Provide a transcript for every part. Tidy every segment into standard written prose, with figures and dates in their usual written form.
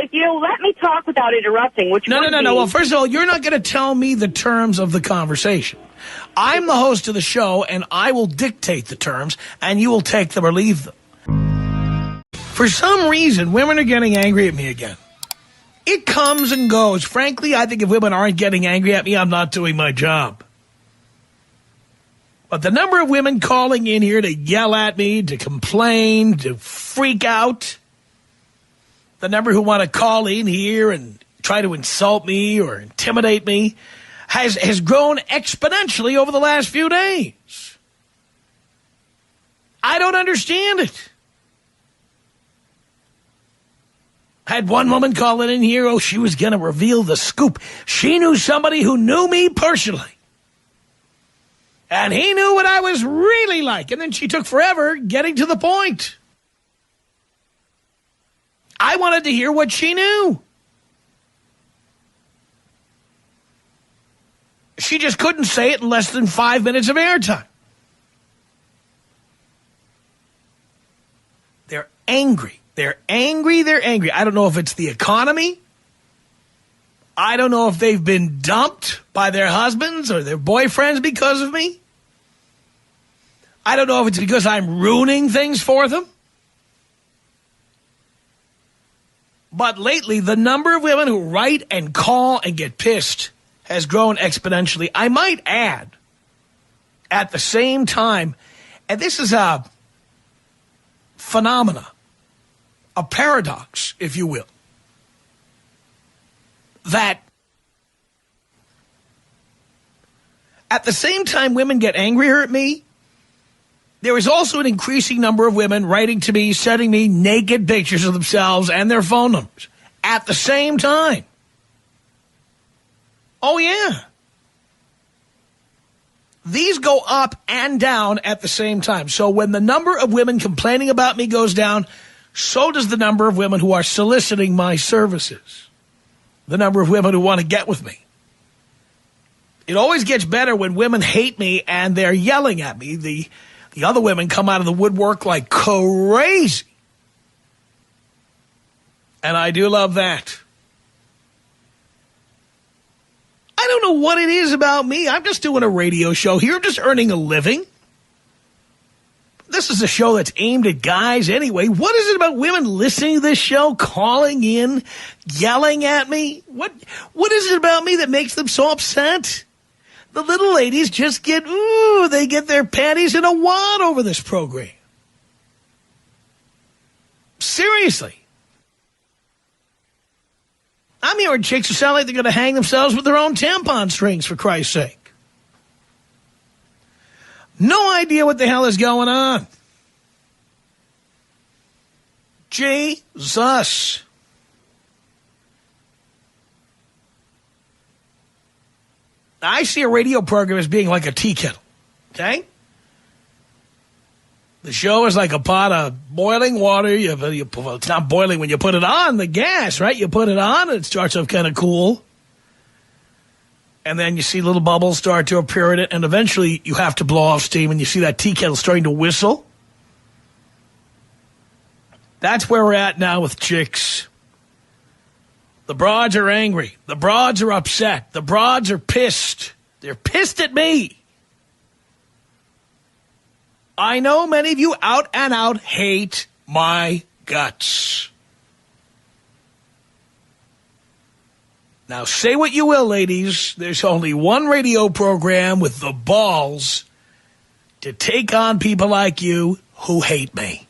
if you let me talk without interrupting, which No. Well, first of all, you're not going to tell me the terms of the conversation. I'm the host of the show, and I will dictate the terms, and you will take them or leave them. For some reason, women are getting angry at me again. It comes and goes. Frankly, I think if women aren't getting angry at me, I'm not doing my job. But the number of women calling in here to yell at me, to complain, to freak out, the number who want to call in here and try to insult me or intimidate me has grown exponentially over the last few days. I don't understand it. I had one woman calling in here, oh, she was going to reveal the scoop. She knew somebody who knew me personally. And he knew what I was really like. And then she took forever getting to the point. I wanted to hear what she knew. She just couldn't say it in less than 5 minutes of airtime. They're angry. They're angry. I don't know if it's the economy. I don't know if they've been dumped by their husbands or their boyfriends because of me. I don't know if it's because I'm ruining things for them. But lately, the number of women who write and call and get pissed has grown exponentially. I might add, at the same time, and this is a phenomena, a paradox, if you will, that at the same time women get angrier at me, there is also an increasing number of women writing to me, sending me naked pictures of themselves and their phone numbers at the same time. Oh, yeah. These go up and down at the same time. So when the number of women complaining about me goes down, so does the number of women who are soliciting my services. The number of women who want to get with me. It always gets better when women hate me and they're yelling at me. The other women come out of the woodwork like crazy. And I do love that. I don't know what it is about me. I'm just doing a radio show here. I'm just earning a living. This is a show that's aimed at guys anyway. What is it about women listening to this show, calling in, yelling at me? What is it about me that makes them so upset? The little ladies just they get their panties in a wad over this program. Seriously. I'm hearing chicks who sound like they're going to hang themselves with their own tampon strings, for Christ's sake. No idea what the hell is going on. Jesus. I see a radio program as being like a tea kettle, okay? The show is like a pot of boiling water. It's not boiling when you put it on the gas, right? You put it on and it starts off kind of cool. And then you see little bubbles start to appear in it, and eventually you have to blow off steam, and you see that tea kettle starting to whistle. That's where we're at now with chicks. The broads are angry. The broads are upset. The broads are pissed. They're pissed at me. I know many of you out and out hate my guts. Now, say what you will, ladies. There's only one radio program with the balls to take on people like you who hate me.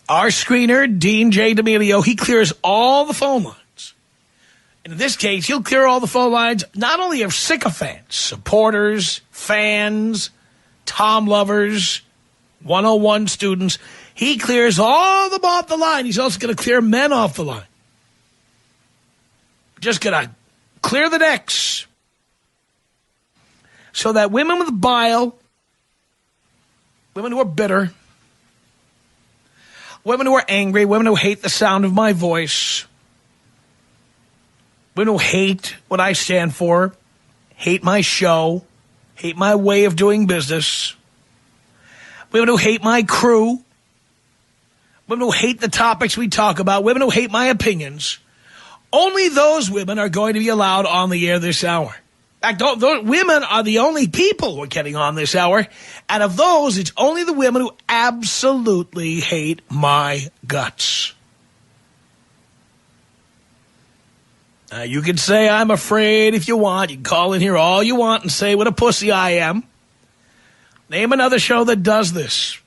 Our screener, Dean J. D'Amelio, he clears all the phone lines. And in this case, he'll clear all the phone lines not only of sycophants, supporters, fans, Tom lovers, 101 students. He clears all of them off the line. He's also going to clear men off the line. Just going to clear the decks so that women with bile, women who are bitter, women who are angry, women who hate the sound of my voice, women who hate what I stand for, hate my show, hate my way of doing business, women who hate my crew, women who hate the topics we talk about, women who hate my opinions, only those women are going to be allowed on the air this hour. In fact, those women are the only people who are getting on this hour. And of those, it's only the women who absolutely hate my guts. Now, you can say I'm afraid if you want. You can call in here all you want and say what a pussy I am. Name another show that does this.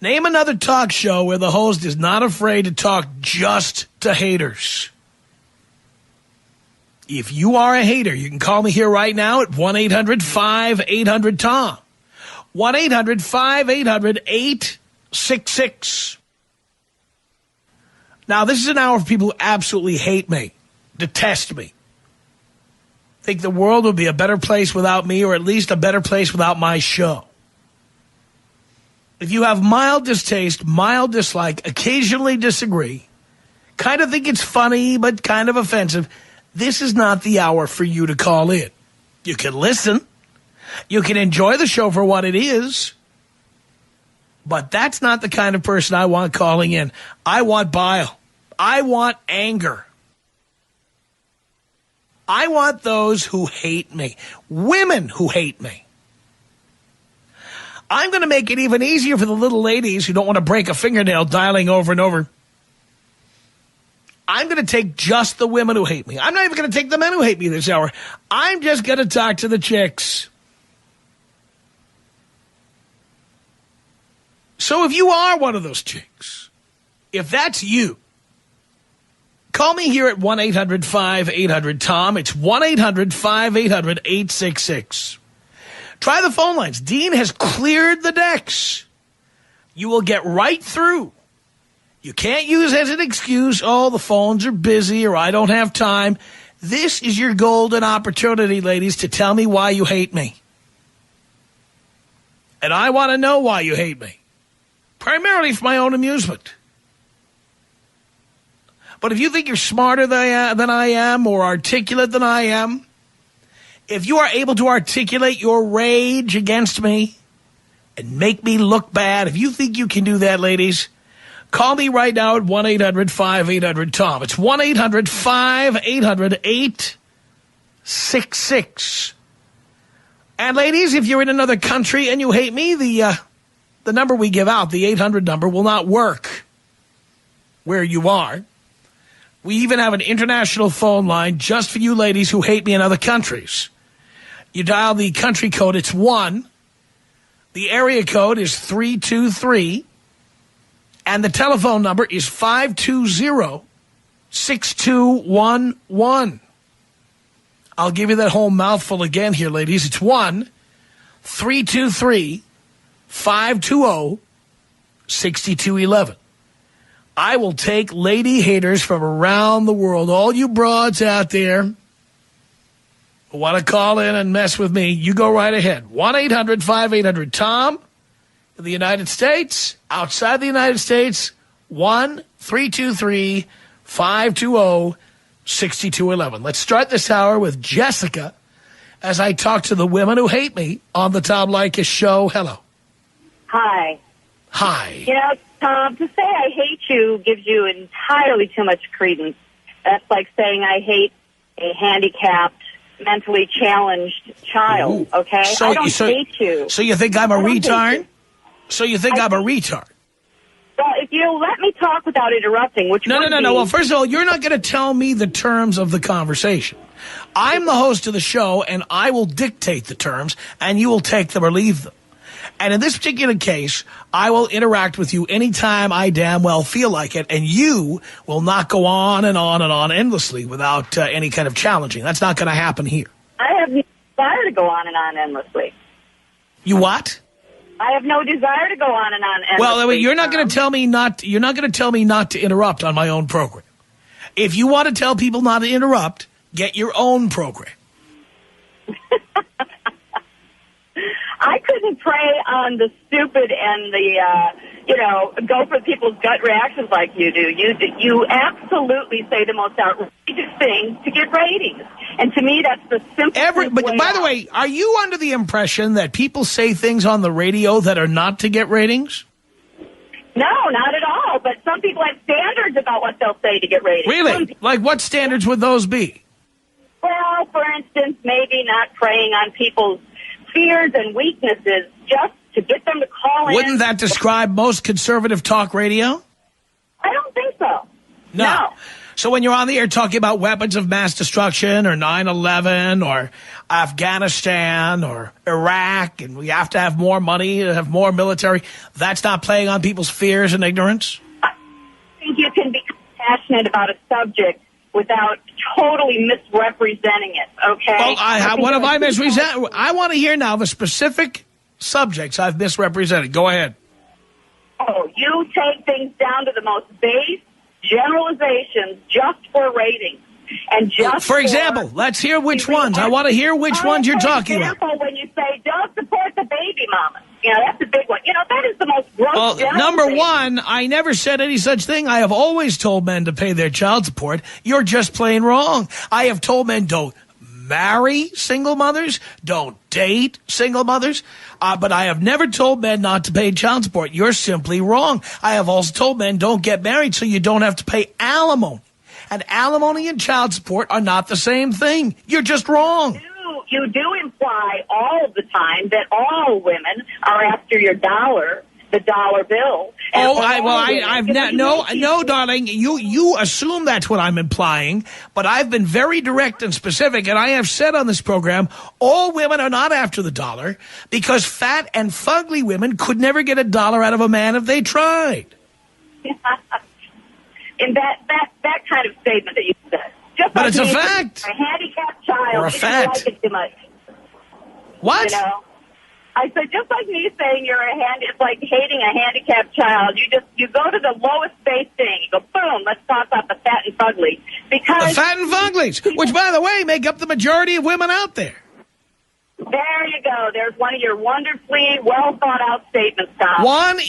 Name another talk show where the host is not afraid to talk just to haters. If you are a hater, you can call me here right now at 1-800-5800-TOM. 1-800-5800-866. Now, this is an hour for people who absolutely hate me, detest me. Think the world would be a better place without me, or at least a better place without my show. If you have mild distaste, mild dislike, occasionally disagree, kind of think it's funny but kind of offensive, this is not the hour for you to call in. You can listen. You can enjoy the show for what it is. But that's not the kind of person I want calling in. I want bile. I want anger. I want those who hate me. Women who hate me. I'm going to make it even easier for the little ladies who don't want to break a fingernail dialing over and over. I'm going to take just the women who hate me. I'm not even going to take the men who hate me this hour. I'm just going to talk to the chicks. So if you are one of those chicks, if that's you, call me here at 1-800-5800-TOM. It's 1-800-5800-866. Try the phone lines. Dean has cleared the decks. You will get right through. You can't use as an excuse, oh, the phones are busy or I don't have time. This is your golden opportunity, ladies, to tell me why you hate me. And I want to know why you hate me. Primarily for my own amusement. But if you think you're smarter than I am or articulate than I am, if you are able to articulate your rage against me and make me look bad, if you think you can do that, ladies, call me right now at 1-800-5800-TOM. It's 1-800-5800-866. And ladies, if you're in another country and you hate me, the number we give out, the 800 number, will not work where you are. We even have an international phone line just for you ladies who hate me in other countries. You dial the country code, it's 1. The area code is 323. And the telephone number is 520-6211. I'll give you that whole mouthful again here, ladies. It's 1-323-520-6211. I will take lady haters from around the world. All you broads out there who want to call in and mess with me, you go right ahead. 1-800-5800-TOM. In the United States, outside the United States, 1-323-520-6211. Let's start this hour with Jessica as I talk to the women who hate me on the Tom Leykis show. Hello. Hi. Hi. You know, Tom, to say I hate you gives you entirely too much credence. That's like saying I hate a handicapped, mentally challenged child, okay? I don't hate you. So you think I'm a retard? So you think I'm a retard? Well, if you'll let me talk without interrupting, which No. Well, first of all, you're not going to tell me the terms of the conversation. I'm the host of the show, and I will dictate the terms, and you will take them or leave them. And in this particular case, I will interact with you anytime I damn well feel like it, and you will not go on and on and on endlessly without any kind of challenging. That's not going to happen here. I have no desire to go on and on endlessly. You what? I have no desire to go on and on endlessly. Well, you're not going to tell me not. You're not going to tell me not to interrupt on my own program. If you want to tell people not to interrupt, get your own program. I couldn't prey on the stupid and the, go for people's gut reactions like you do. You absolutely say the most outrageous things to get ratings. And to me, that's the simplest way. But by the way, are you under the impression that people say things on the radio that are not to get ratings? No, not at all. But some people have standards about what they'll say to get ratings. Really? Like what standards would those be? Well, for instance, maybe not preying on people's fears and weaknesses just to get them to call in. Wouldn't that describe most conservative talk radio? I don't think so. No. So when you're on the air talking about weapons of mass destruction or 9/11 or Afghanistan or Iraq and we have to have more money, have more military, that's not playing on people's fears and ignorance? I think you can be passionate about a subject without totally misrepresenting it, okay? Well, what have I misrepresented? I want to hear now the specific subjects I've misrepresented. Go ahead. Oh, you take things down to the most base generalizations just for ratings. And just for example, let's hear which ones. I want to hear which ones you're talking about. For example, when you say, don't support the baby mama. You know, that's a big one. You know, that is the most gross generalization. Number one, I never said any such thing. I have always told men to pay their child support. You're just plain wrong. I have told men don't marry single mothers, don't date single mothers, but I have never told men not to pay child support. You're simply wrong. I have also told men don't get married so you don't have to pay alimony. And alimony and child support are not the same thing. You're just wrong. You do imply all of the time that all women are after your dollar, the dollar bill. No, darling. You assume that's what I'm implying, but I've been very direct and specific, and I have said on this program, all women are not after the dollar because fat and fugly women could never get a dollar out of a man if they tried. In that kind of statement that you said. Just but like it's a fact. A handicapped child. Or a fact. Like it too much. What? You know? I said, just like me saying it's like hating a handicapped child. You go to the lowest base thing. You go, boom, let's toss out the fat and fugly. Because the fat and fuglies, which, by the way, make up the majority of women out there. There you go. There's one of your wonderfully well-thought-out statements, Tom. One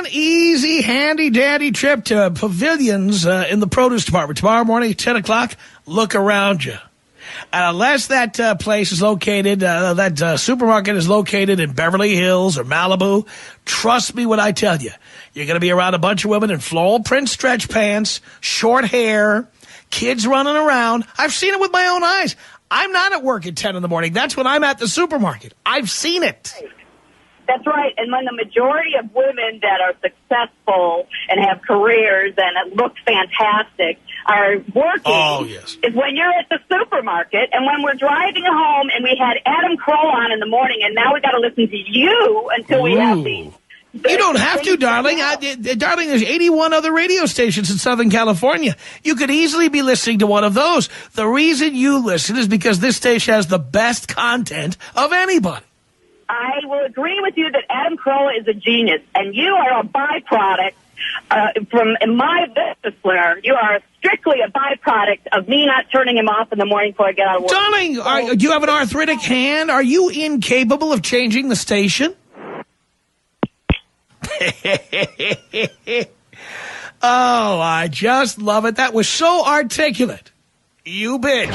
easy, handy-dandy trip to Pavilions in the produce department. Tomorrow morning, 10 o'clock, look around you. And unless that place is located, that supermarket is located in Beverly Hills or Malibu, trust me when I tell you, you're going to be around a bunch of women in floral print stretch pants, short hair, kids running around. I've seen it with my own eyes. I'm not at work at 10 in the morning. That's when I'm at the supermarket. I've seen it. That's right. And when the majority of women that are successful and have careers and look fantastic are working is when you're at the supermarket and when we're driving home and we had Adam Kroll on in the morning and now we got to listen to you until we have these. You don't have to, darling. Darling, there's 81 other radio stations in Southern California. You could easily be listening to one of those. The reason you listen is because this station has the best content of anybody. I will agree with you that Adam Kroll is a genius, and you are a byproduct from my discipline. You are strictly a byproduct of me not turning him off in the morning before I get out of work. Darling, do you have an arthritic hand? Are you incapable of changing the station? Oh, I just love it. That was so articulate. You bitch.